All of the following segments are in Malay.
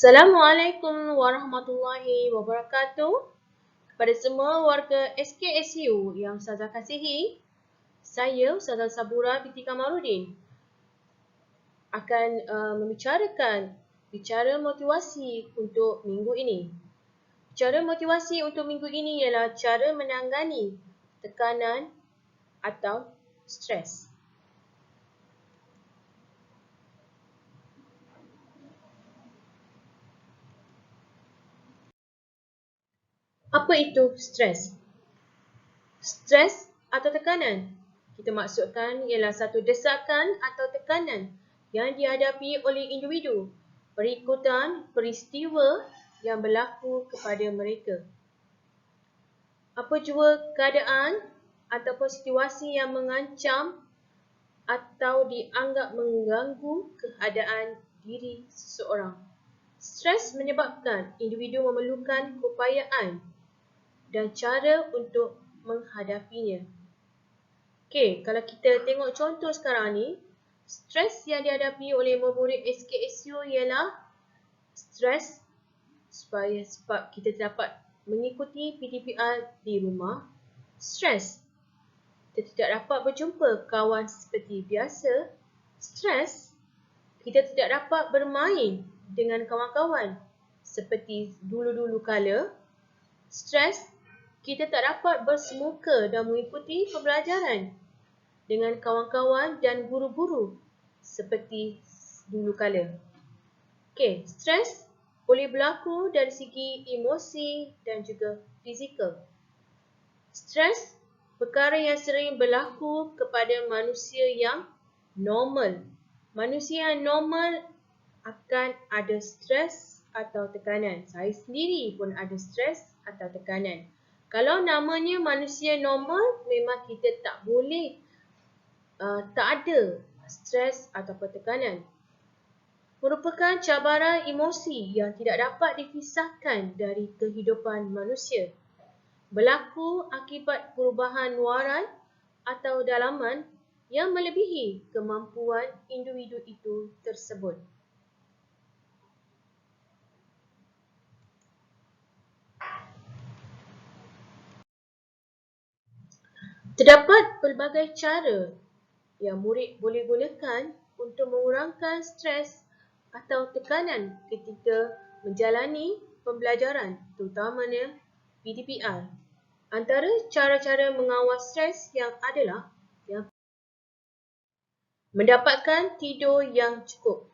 Assalamualaikum warahmatullahi wabarakatuh. Kepada semua warga SKSU yang Ustazah kasihi, saya Ustazah Sabura binti Kamarudin akan membicarakan bicara motivasi untuk minggu ini. Cara motivasi untuk minggu ini ialah cara menangani tekanan atau stres. Apa itu stres? Stres atau tekanan kita maksudkan ialah satu desakan atau tekanan yang dihadapi oleh individu berikutan peristiwa yang berlaku kepada mereka. Apa jua keadaan ataupun situasi yang mengancam atau dianggap mengganggu keadaan diri seseorang. Stres menyebabkan individu memerlukan keupayaan dan cara untuk menghadapinya. Okey, kalau kita tengok contoh sekarang ni, stres yang dihadapi oleh murid SKSU ialah stres sebab kita dapat mengikuti PDPR di rumah. Stres kita tidak dapat berjumpa kawan seperti biasa. Stres kita tidak dapat bermain dengan kawan-kawan seperti dulu-dulu kala. Stres kita tak dapat bersemuka dan mengikuti pembelajaran dengan kawan-kawan dan guru-guru seperti dulu kala. Okey, stres boleh berlaku dari segi emosi dan juga fizikal. Stres perkara yang sering berlaku kepada manusia yang normal. Manusia yang normal akan ada stres atau tekanan. Saya sendiri pun ada stres atau tekanan. Kalau namanya manusia normal, memang kita tak boleh tak ada stres ataupun tekanan. Merupakan cabaran emosi yang tidak dapat dipisahkan dari kehidupan manusia. Berlaku akibat perubahan luaran atau dalaman yang melebihi kemampuan individu itu tersebut. Terdapat pelbagai cara yang murid boleh gunakan untuk mengurangkan stres atau tekanan ketika menjalani pembelajaran, terutamanya PDPR. Antara cara-cara mengawal stres yang adalah yang mendapatkan tidur yang cukup.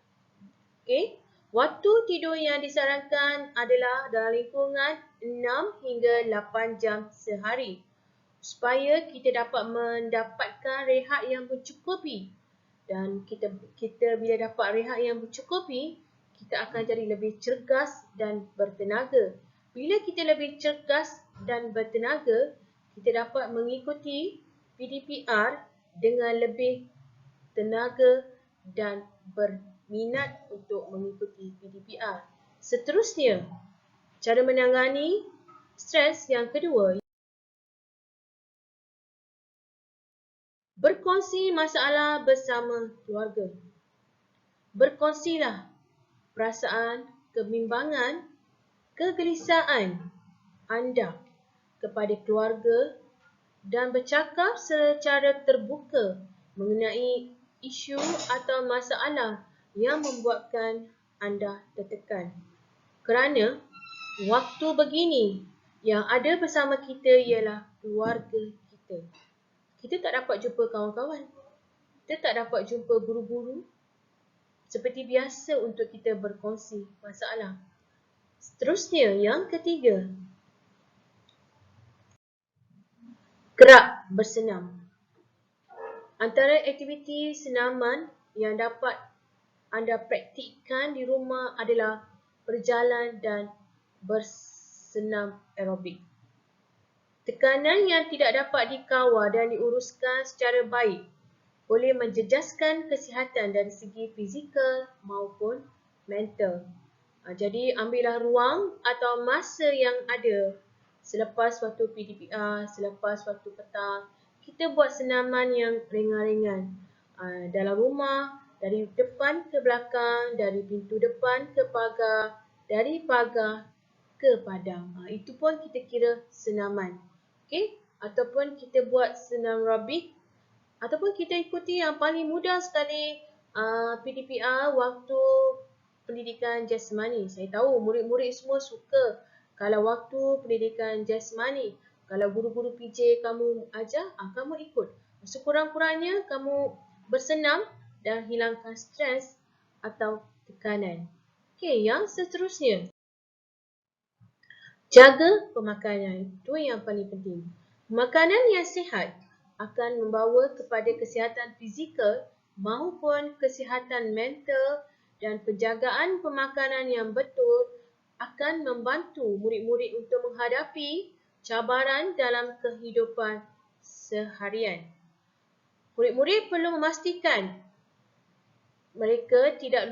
Okey, waktu tidur yang disarankan adalah dalam lingkungan 6 hingga 8 jam sehari supaya kita dapat mendapatkan rehat yang mencukupi. Dan kita bila dapat rehat yang mencukupi, kita akan jadi lebih cergas dan bertenaga. Bila kita lebih cergas dan bertenaga, kita dapat mengikuti PDPR dengan lebih tenaga dan berminat untuk mengikuti PDPR. Seterusnya, cara menangani stres yang kedua, berkongsi masalah bersama keluarga. Berkongsilah perasaan, kebimbangan, kegelisahan anda kepada keluarga dan bercakap secara terbuka mengenai isu atau masalah yang membuatkan anda tertekan. Kerana waktu begini yang ada bersama kita ialah keluarga kita. Kita tak dapat jumpa kawan-kawan. Kita tak dapat jumpa guru-guru seperti biasa untuk kita berkongsi masalah. Seterusnya, yang ketiga, gerak bersenam. Antara aktiviti senaman yang dapat anda praktikkan di rumah adalah berjalan dan bersenam aerobik. Tekanan yang tidak dapat dikawal dan diuruskan secara baik boleh menjejaskan kesihatan dari segi fizikal maupun mental. Jadi ambillah ruang atau masa yang ada selepas waktu PDPR, selepas waktu petang, kita buat senaman yang ringan-ringan dalam rumah, dari depan ke belakang, dari pintu depan ke pagar, dari pagar ke padang. Itu pun kita kira senaman. Okey? Ataupun kita buat senam rabik. Ataupun kita ikuti yang paling mudah sekali PDPR waktu pendidikan jasmani. Saya tahu murid-murid semua suka kalau waktu pendidikan jasmani. Kalau guru-guru PJ kamu ajar, kamu ikut. Sekurang-kurangnya kamu bersenam dan hilangkan stres atau tekanan. Okey, yang seterusnya. Jaga pemakanan. Itu yang paling penting. Makanan yang sihat akan membawa kepada kesihatan fizikal maupun kesihatan mental, dan penjagaan pemakanan yang betul akan membantu murid-murid untuk menghadapi cabaran dalam kehidupan seharian. Murid-murid perlu memastikan kamu tidak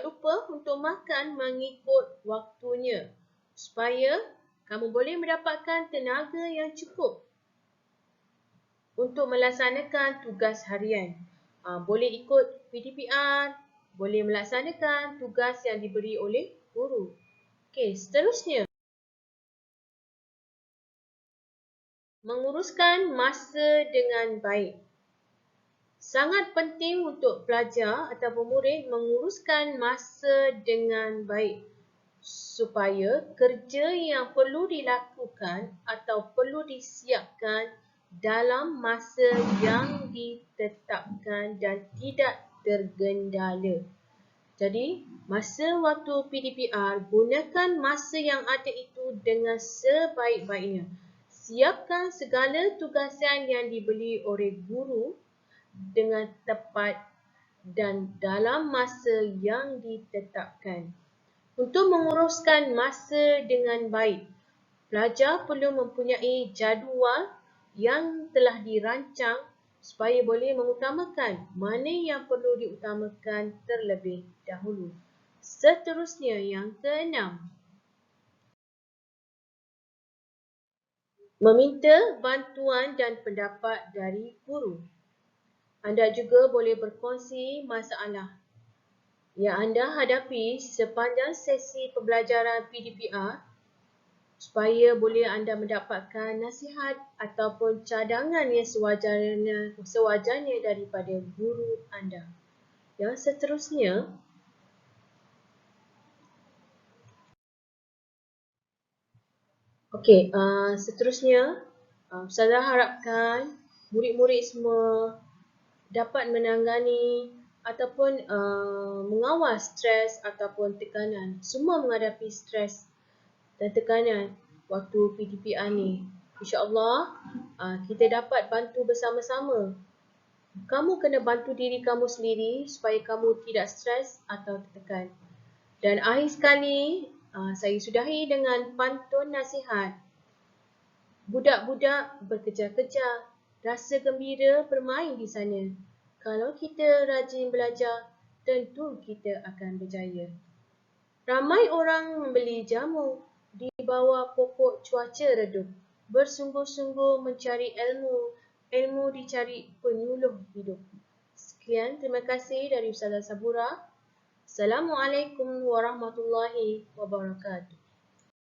lupa untuk makan mengikut waktunya supaya kamu boleh mendapatkan tenaga yang cukup untuk melaksanakan tugas harian. Boleh ikut PDPR, boleh melaksanakan tugas yang diberi oleh guru. Okey, seterusnya. Menguruskan masa dengan baik. Sangat penting untuk pelajar atau murid menguruskan masa dengan baik supaya kerja yang perlu dilakukan atau perlu disiapkan dalam masa yang ditetapkan dan tidak tergendala. Jadi, masa waktu PDPR, gunakan masa yang ada itu dengan sebaik-baiknya. Siapkan segala tugasan yang diberi oleh guru dengan tepat dan dalam masa yang ditetapkan. Untuk menguruskan masa dengan baik, pelajar perlu mempunyai jadual yang telah dirancang supaya boleh mengutamakan mana yang perlu diutamakan terlebih dahulu. Seterusnya, yang keenam. Meminta bantuan dan pendapat dari guru. Anda juga boleh berkongsi masalah yang anda hadapi sepanjang sesi pembelajaran PDPR supaya boleh anda mendapatkan nasihat ataupun cadangan yang sewajarnya daripada guru anda. Yang seterusnya, seterusnya, Ustazah harapkan murid-murid semua dapat menangani ataupun mengawal stres ataupun tekanan. Semua menghadapi stres dan tekanan waktu PDPR ni. InsyaAllah kita dapat bantu bersama-sama. Kamu kena bantu diri kamu sendiri supaya kamu tidak stres atau tertekan. Dan akhir sekali, saya sudahi dengan pantun nasihat. Budak-budak berkejar-kejar, rasa gembira bermain di sana. Kalau kita rajin belajar, tentu kita akan berjaya. Ramai orang membeli jamu di bawah pokok cuaca redup. Bersungguh-sungguh mencari ilmu, ilmu dicari penyuluh hidup. Sekian, terima kasih dari Ustazah Sabura. Assalamualaikum warahmatullahi wabarakatuh.